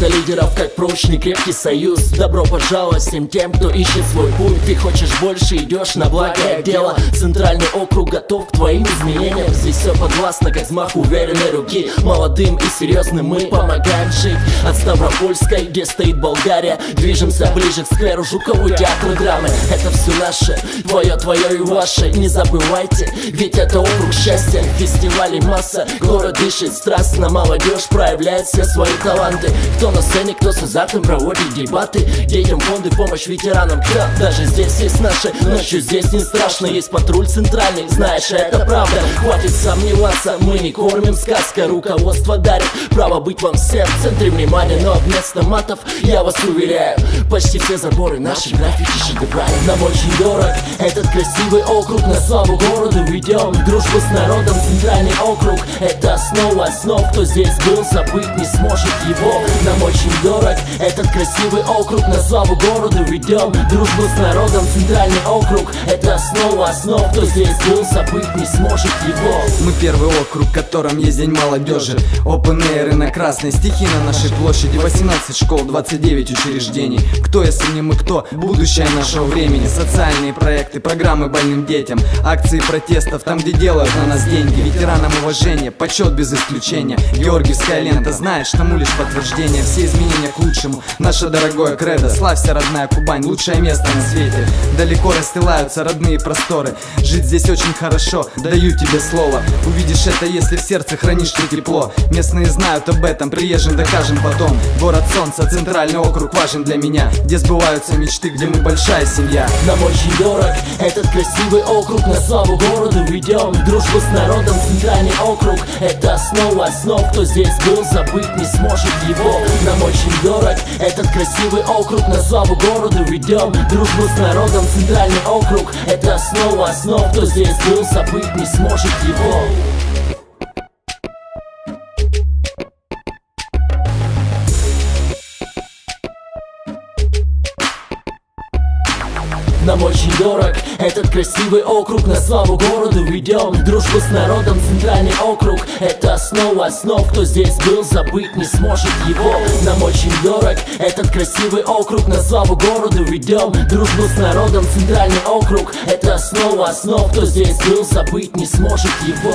за лидеров, как прочный крепкий союз. Добро пожаловать всем тем, кто ищет свой путь. Ты хочешь больше, идешь на благое дело. Центральный округ готов к твоим изменениям. Здесь все подвластно, как взмах уверенной руки. Молодым и серьезным мы помогаем жить. От Ставропольской, где стоит Болгария, движемся ближе к скверу Жукову, театру драмы. Это все наше, твое и ваше. Не забывайте, ведь это округ счастья. Фестивалей масса, город дышит страстно. Молодежь проявляет все свои таланты. Кто на сцене, кто с азартом проводит дебаты. Детям фонды, помощь ветеранам. Кто даже здесь есть наши, ночью здесь не страшно. Есть патруль центральный, знаешь, это правда. Хватит сомневаться, мы не кормим сказкой. Руководство дарит право быть вам всем в центре внимания. Но вместо матов, я вас уверяю, почти все заборы наши граффити шедевральны. Нам очень дорог этот красивый округ. На славу городу ведем дружбу с народом. Центральный округ — это основа основ. Кто здесь был, забыть не сможет его. Нам очень дорог этот красивый округ. На славу городу ведем дружбу с народом. Центральный округ — это основа основ. Кто здесь был, забыть не сможет его. Мы первый округ, в котором есть день молодежи. Open Air на Красной, стихи на нашей площади. 18 школ, 29 учреждений. Кто, если не мы, кто? Будущее нашего времени. Социальные проекты, программы больным детям, акции протестов, там, где делают на нас деньги. Ветеранам уважение, почет без исключения. Георгиевская лента, знаешь, тому лишь подтверждение. Все изменения к лучшему, наше дорогое кредо. Славься, родная Кубань, лучшее место на свете. Далеко расстилаются родные просторы. Жить здесь очень хорошо, даю тебе слово. Увидишь это, если в сердце хранишь ты тепло. Местные знают об этом, приезжим докажем потом. Город солнца, центральный округ важен для меня. Где сбываются мечты, где мы большая семья. Нам очень дорог этот красивый округ. На славу городу ведем дружбу с народом. Центральный округ — это основа основ. Кто здесь был, забыть не сможет его. Нам очень дорог этот красивый округ. На славу городу ведем дружбу с народом. Центральный округ — это основа основ. Кто здесь был, забыть не сможет его. Нам очень дорог этот красивый округ. На славу городу ведем дружбу с народом. Центральный округ — это основа основ. Кто здесь был, забыть не сможет его. Нам очень дорог этот красивый округ. На славу городу ведем дружбу с народом. Центральный округ — это основа основ. Кто здесь был, забыть не сможет его.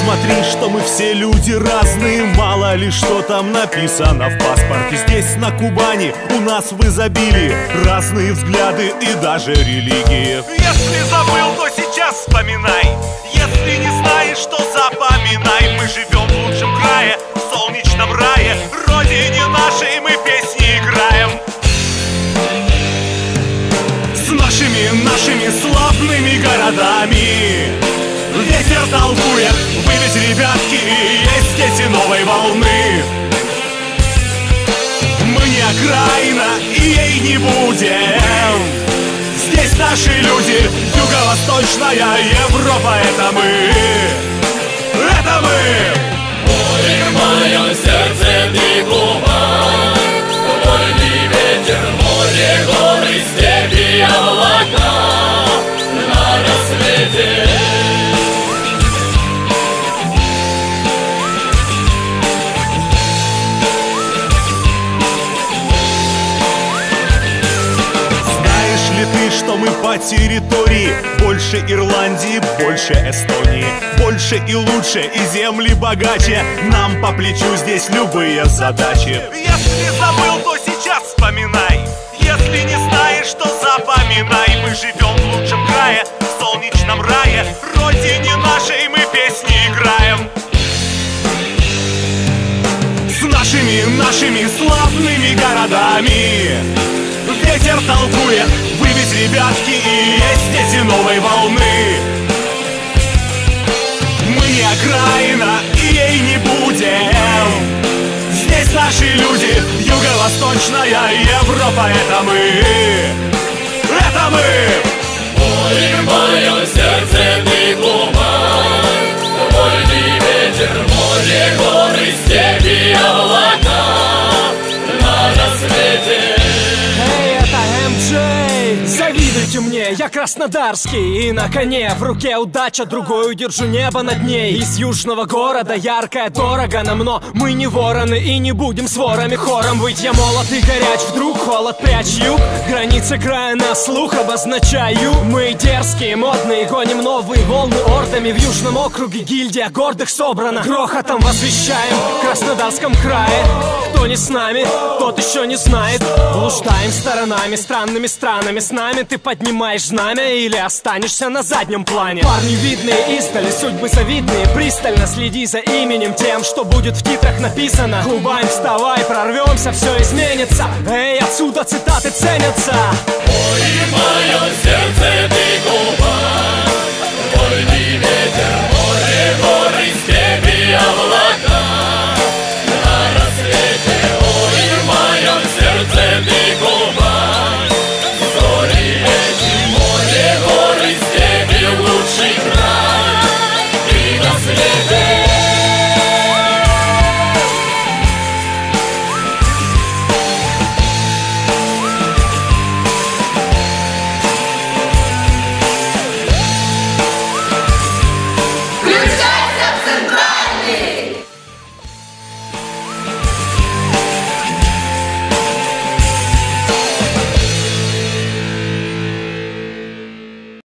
Смотри, что мы все люди разные, мало ли что там написано в паспорте. Здесь, на Кубани, у нас в изобилии разные взгляды и даже религии. Если забыл, то сейчас вспоминай. Если не знаешь, то запоминай. Мы живем в лучшем крае, в солнечном рае. Родине нашей мы песни играем. С нашими славными городами ветер толкует, вы ведь, ребятки, есть дети новой волны. Мы не окраина, и ей не будем. Здесь наши люди, юго-восточная Европа, это мы. Это мы. Море в моем сердце ты Кубань, вольный ветер, море, горы, степи, облака на рассвете. Что мы по территории больше Ирландии, больше Эстонии, больше и лучше, и земли богаче. Нам по плечу здесь любые задачи. Если забыл, то сейчас вспоминай. Если не знаешь, то запоминай. Мы живем в лучшем крае, в солнечном рае. Родине нашей мы песни играем. С нашими славными городами ветер толкует, вы ведь, ребятки, и есть дети новой волны. Мы не окраина, и ей не будет. Восточная Европа, это мы. Это мы. Ой, в моем сердце ты Кубань, вольный ветер, море, горы, степи, облака на рассвете. Эй, это МД, завидуйте мне, я краснодарский. И на коне, в руке удача, другой удержу небо над ней. Из южного города, яркая, дорого нам, но мы не вороны и не будем с ворами хором быть. Я молод и горяч, вдруг холод прячь юг, границы края на слух обозначаю. Мы дерзкие, модные, гоним новые волны ордами. В южном округе гильдия гордых собрана, грохотом возвещаем в Краснодарском крае. Кто не с нами, тот еще не знает. Блуждаем сторонами, странными странами. С нами ты поднимаешь знамя или останешься на заднем плане. Парни видные издали, судьбы завидные. Пристально следи за именем, тем, что будет в титрах написано. Кубань, вставай, прорвемся, все изменится. Эй, отсюда цитаты ценятся. Ой, в моем сердце ты Кубань,